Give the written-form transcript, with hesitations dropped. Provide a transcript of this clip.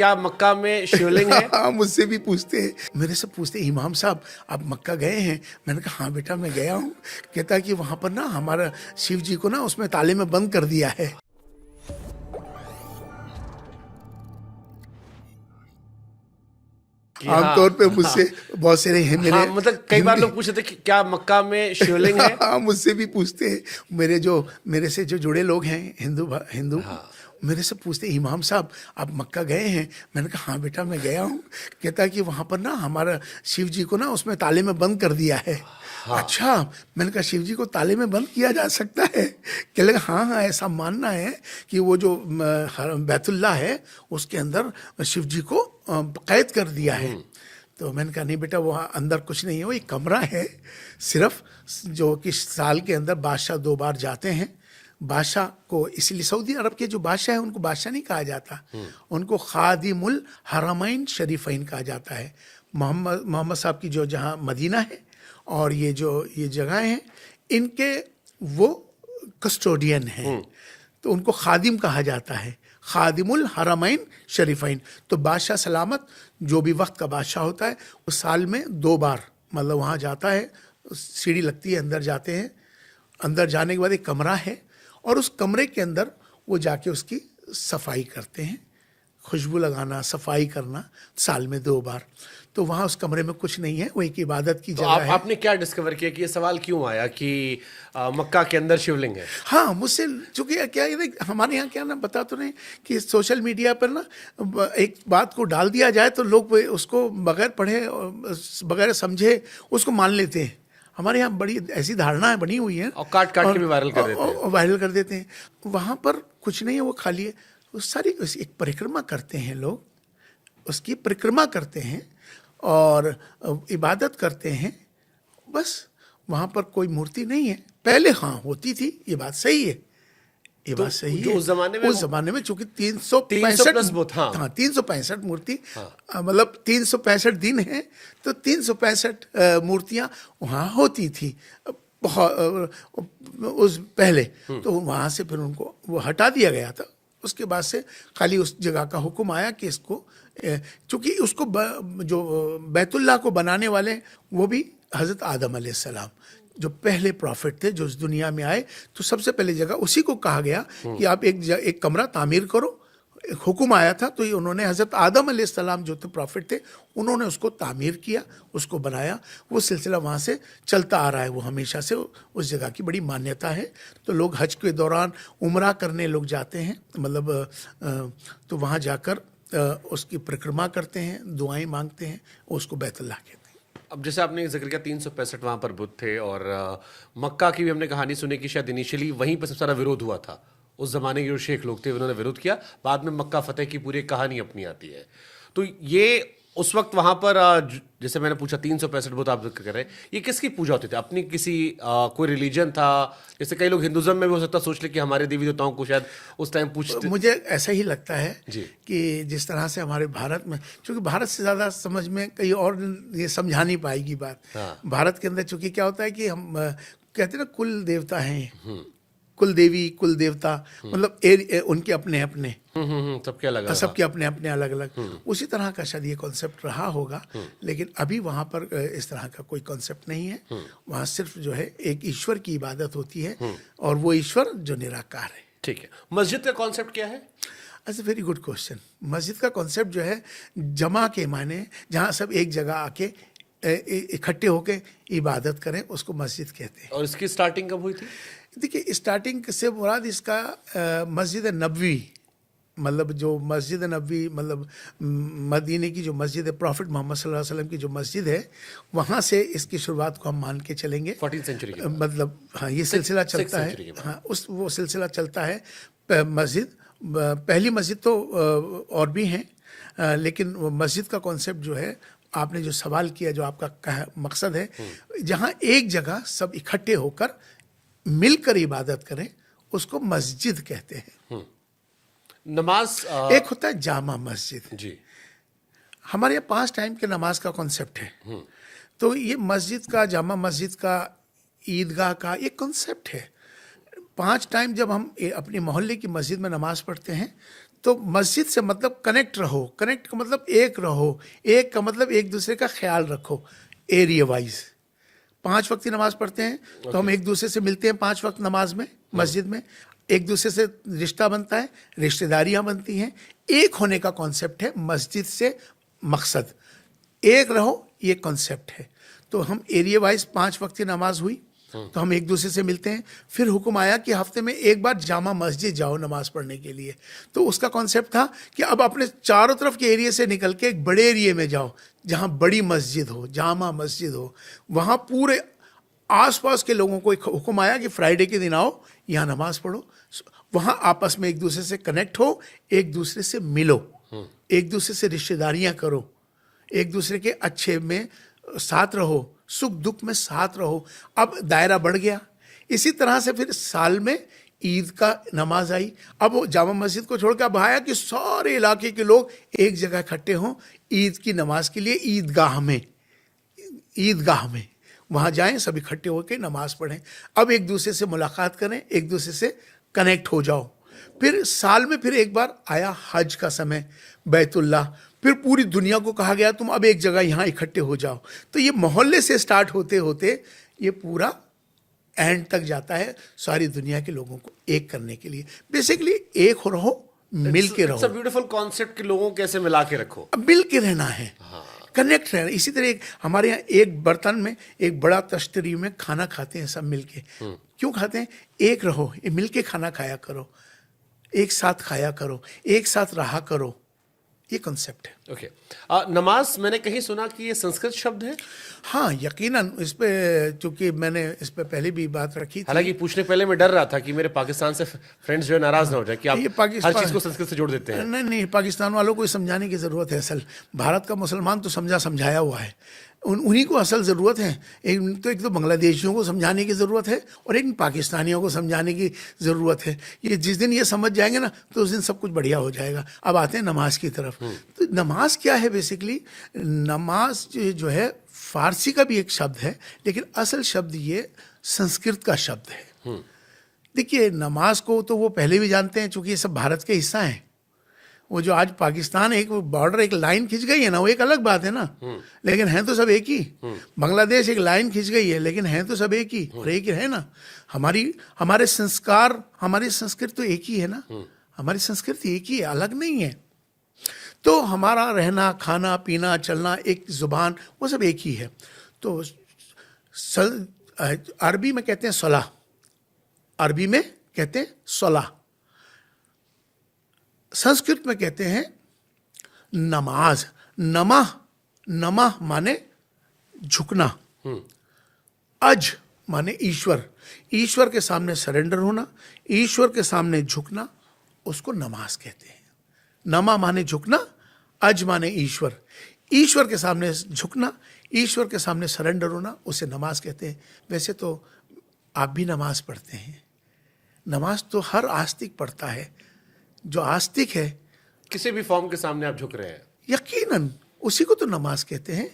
क्या मक्का में शिवलिंग है? हाँ, मुझसे भी पूछते हैं, मेरे से पूछते हैं, इमाम साहब आप मक्का गए हैं? मैंने कहा हाँ बेटा मैं गया हूँ। कहता है कि वहाँ पर ना हमारा शिव जी को ना उसमें ताले में बंद कर दिया है। कि आमतौर पे हाँ, मुझसे बहुत सारे हैं मेरे हाँ, मतलब कई बार लोग पूछते थे कि क्या मक्का में शिवलिंग है? हाँ, मुझसे भी पूछते हैं, मेरे से जो जुड़े लोग हैं हिंदू मेरे से पूछते हैं, इमाम साहब आप मक्का गए हैं? मैंने कहा हाँ बेटा मैं गया हूँ। कहता है कि वहाँ पर ना हमारा शिव जी को ना उसमें ताले में बंद कर दिया है। अच्छा, मैंने कहा शिव जी को ताले में बंद किया जा सकता है? कह लगा हाँ हाँ ऐसा मानना है कि वो जो बैतुल्लाह है उसके अंदर शिव जी को कैद कर दिया है। तो मैंने कहा नहीं बेटा वहाँ अंदर कुछ नहीं है, वो एक कमरा है सिर्फ, जो कि साल के अंदर बादशाह 2 बार जाते हैं। बादशाह को इसलिए सऊदी अरब के जो बादशाह है उनको बादशाह नहीं कहा जाता, उनको खादिमुल हरमैन शरीफैन कहा जाता है। मोहम्मद साहब की जो जहाँ मदीना है और ये जगह हैं इनके वो कस्टोडियन हैं, तो उनको खादिम कहा जाता है, खादिमुल हरमैन शरीफैन। तो बादशाह सलामत जो भी वक्त का बादशाह होता है वो साल में 2 बार मतलब वहाँ जाता है, सीढ़ी लगती है, अंदर जाते हैं। अंदर जाने के बाद एक कमरा है और उस कमरे के अंदर वो जाके उसकी सफाई करते हैं, खुशबू लगाना, सफाई करना साल में 2 बार। तो वहाँ उस कमरे में कुछ नहीं है, वो एक इबादत की जगह है। आपने क्या डिस्कवर किया कि ये सवाल क्यों आया कि मक्का के अंदर शिवलिंग है? हाँ, मुझसे चूंकि क्या है हमारे यहाँ क्या ना बता तो नहीं कि सोशल मीडिया पर ना एक बात को डाल दिया जाए तो लोग उसको बगैर पढ़े बगैर समझे उसको मान लेते हैं। हमारे यहाँ बड़ी ऐसी धारणाएं बनी हुई हैं और काट के भी वायरल कर देते हैं। वायरल कर देते हैं। वहाँ पर कुछ नहीं है, वो खाली है, वो सारी एक परिक्रमा करते हैं लोग, उसकी परिक्रमा करते हैं और इबादत करते हैं, बस। वहाँ पर कोई मूर्ति नहीं है। पहले हाँ होती थी, ये बात सही है, ये बात सही है। उस जमाने में चूंकि 365 हाँ 365 मूर्ति मतलब 365 दिन है तो 365 मूर्तियाँ वहाँ होती थी उस पहले। तो वहाँ से फिर उनको वो हटा दिया गया था। उसके बाद से खाली उस जगह का हुक्म आया कि इसको, चूँकि उसको जो बैतुल्लाह को बनाने वाले वो भी हज़रत आदम अलैहिस्सलाम जो पहले प्रॉफिट थे जो इस दुनिया में आए, तो सबसे पहले जगह उसी को कहा गया कि आप एक कमरा तामीर करो। एक हुक्म आया था तो ये उन्होंने हज़रत आदम अलैहिस्सलाम जो थे प्रॉफिट थे उन्होंने उसको तामीर किया, उसको बनाया। वो सिलसिला वहाँ से चलता आ रहा है, वो हमेशा से उस जगह की बड़ी मान्यता है। तो लोग हज के दौरान उम्रा करने लोग जाते हैं, मतलब तो वहाँ जाकर उसकी परिक्रमा करते हैं, दुआएं मांगते हैं, उसको बैतुल्लाह कहते हैं। अब जैसे आपने जिक्र किया 365 वहाँ पर बुद्ध थे और मक्का की भी हमने कहानी सुनी कि शायद इनिशियली वहीं पर सबसे सारा विरोध हुआ था। उस जमाने के जो शेख लोग थे उन्होंने विरोध किया, बाद में मक्का फतेह की पूरी कहानी अपनी आती है। तो ये उस वक्त वहाँ पर जैसे मैंने पूछा 365 बुद्ध आप जिक्र कर रहे हैं, ये किसकी पूजा होती थी? अपनी किसी कोई रिलीजन था? जैसे कई लोग हिंदुज्म में भी हो सकता सोच ले कि हमारे देवी देवताओं को शायद उस टाइम पूछते। मुझे ऐसा ही लगता है कि जिस तरह से हमारे भारत में, चूंकि भारत से ज़्यादा समझ में कहीं और ये समझा नहीं पाएगी बात। भारत के अंदर चूंकि क्या होता है कि हम कहते हैं ना कुल देवता हैं, कुल देवी कुल देवता, मतलब उनके अपने अपने सबके अपने अपने अलग अलग। उसी तरह का शायद ये कॉन्सेप्ट रहा होगा, लेकिन अभी वहाँ पर इस तरह का कोई कॉन्सेप्ट नहीं है। वहाँ सिर्फ जो है एक ईश्वर की इबादत होती है और वो ईश्वर जो निराकार है। ठीक है, मस्जिद का कॉन्सेप्ट क्या है? अच्छा, वेरी गुड क्वेश्चन। मस्जिद का कॉन्सेप्ट जो है जमा के माने, जहाँ सब एक जगह आके इकट्ठे होके इबादत करें, उसको मस्जिद कहते हैं। और इसकी स्टार्टिंग कब हुई थी? देखिए, स्टार्टिंग से मुराद इसका मस्जिद नबवी, मतलब जो मस्जिद नबवी मतलब मदीने की जो मस्जिद है, प्रॉफिट मोहम्मद सल्लल्लाहु अलैहि वसल्लम की जो मस्जिद है, वहाँ से इसकी शुरुआत को हम मान के चलेंगे। 14th सेंचुरी के मतलब हाँ ये सिलसिला चलता है। हाँ वो सिलसिला चलता है। मस्जिद पहली मस्जिद तो और भी हैं, लेकिन मस्जिद का कॉन्सेप्ट जो है, आपने जो सवाल किया, जो आपका मकसद है, जहाँ एक जगह सब इकट्ठे होकर मिलकर इबादत करें, उसको मस्जिद कहते हैं। नमाज एक होता है जामा मस्जिद जी। हमारे यहाँ 5 टाइम के नमाज का कॉन्सेप्ट है। तो ये मस्जिद का, जामा मस्जिद का, ईदगाह का एक कॉन्सेप्ट है। 5 टाइम जब हम अपने मोहल्ले की मस्जिद में नमाज पढ़ते हैं तो मस्जिद से मतलब कनेक्ट रहो, कनेक्ट का मतलब एक रहो, एक का मतलब एक दूसरे का ख्याल रखो। एरिया वाइज 5 वक्त की नमाज पढ़ते हैं, तो हम एक दूसरे से मिलते हैं 5 वक्त नमाज में, मस्जिद में, एक दूसरे से रिश्ता बनता है, रिश्तेदारियां बनती हैं। एक होने का कॉन्सेप्ट है मस्जिद से मकसद, एक रहो, ये कॉन्सेप्ट है। तो हम एरिया वाइज 5 वक्त की नमाज हुई, तो हम एक दूसरे से मिलते हैं। फिर हुक्म आया कि हफ्ते में एक बार जामा मस्जिद जाओ नमाज पढ़ने के लिए। तो उसका कॉन्सेप्ट था कि अब अपने चारों तरफ के एरिया से निकल के एक बड़े एरिया में जाओ, जहाँ बड़ी मस्जिद हो, जामा मस्जिद हो। वहाँ पूरे आसपास के लोगों को एक हुक्म आया कि फ्राइडे के दिन आओ, यहाँ नमाज पढ़ो, वहाँ आपस में एक दूसरे से कनेक्ट हो, एक दूसरे से मिलो, एक दूसरे से रिश्तेदारियाँ करो, एक दूसरे के अच्छे में साथ रहो, सुख दुख में साथ रहो। अब दायरा बढ़ गया। इसी तरह से फिर साल में ईद का नमाज आई। अब वो जामा मस्जिद को छोड़ के अब आया कि सारे इलाके के लोग एक जगह इकट्ठे हों ईद की नमाज के लिए, ईदगाह में वहाँ जाएं, सब इकट्ठे होकर नमाज पढ़ें। अब एक दूसरे से मुलाकात करें, एक दूसरे से कनेक्ट हो जाओ। फिर साल में फिर एक बार आया हज का समय, बैतुल्लाह। फिर पूरी दुनिया को कहा गया तुम अब एक जगह यहाँ इकट्ठे हो जाओ। तो ये मोहल्ले से स्टार्ट होते होते ये पूरा एंड तक जाता है, सारी दुनिया के लोगों को एक करने के लिए। बेसिकली एक रहो, मिल के रहो। इट्स अ ब्यूटीफुल कॉन्सेप्ट कि लोगों को कैसे मिला के रखो, अब मिल के रहना है, कनेक्ट रहना। इसी तरह हमारे यहाँ एक बर्तन में एक बड़ा तश्तरी में खाना खाते हैं सब मिल के। क्यों खाते हैं? एक रहो, ये मिल के खाना खाया करो, एक साथ खाया करो, एक साथ रहा करो, ये कॉन्सेप्ट है। ओके। नमाज मैंने कहीं सुना कि ये संस्कृत शब्द है। हाँ, यकीनन इस पे, चूंकि मैंने इस पे पहले भी बात रखी थी। हालांकि पूछने पहले मैं डर रहा था कि मेरे पाकिस्तान से फ्रेंड्स जो है नाराज ना हो जाए कि ये आप पाकिस्तान हर चीज को संस्कृत से जोड़ देते हैं। नहीं नहीं, पाकिस्तान वालों को समझाने की ज़रूरत है। असल भारत का मुसलमान तो समझाया हुआ है, उन्हीं को असल ज़रूरत है। एक तो बांग्लादेशियों को समझाने की ज़रूरत है और एक पाकिस्तानियों को समझाने की ज़रूरत है। ये जिस दिन ये समझ जाएंगे ना, तो उस दिन सब कुछ बढ़िया हो जाएगा। अब आते हैं नमाज की तरफ। तो नमाज क्या है? बेसिकली नमाज जो है फारसी का भी एक शब्द है, लेकिन असल शब्द ये संस्कृत का शब्द है। देखिए, नमाज को तो वो पहले भी जानते हैं, चूंकि ये सब भारत के हिस्सा हैं। वो जो आज पाकिस्तान एक बॉर्डर, एक लाइन खिंच गई है ना, वो एक अलग बात है ना, लेकिन हैं तो सब एक ही। बांग्लादेश एक लाइन खिंच गई है, लेकिन हैं तो सब एक ही, और एक ही है ना। हमारे संस्कार, हमारी संस्कृति तो एक ही है ना, हमारी संस्कृति एक ही है, अलग नहीं है। तो हमारा रहना, खाना, पीना, चलना, एक जुबान, वो सब एक ही है। तो अरबी में कहते हैं सलाह, अरबी में कहते हैं सलाह, संस्कृत में कहते हैं नमाज। नमः माने झुकना, अज माने ईश्वर, ईश्वर के सामने सरेंडर होना, ईश्वर के सामने झुकना, उसको नमाज कहते हैं। नमा माने झुकना, अज माने ईश्वर, ईश्वर के सामने झुकना, ईश्वर के सामने सरेंडर होना, उसे नमाज कहते हैं। वैसे तो आप भी नमाज पढ़ते हैं, नमाज तो हर आस्तिक पढ़ता है। जो आस्तिक है, किसी भी फॉर्म के सामने आप झुक रहे हैं, यकीनन उसी को तो नमाज कहते हैं।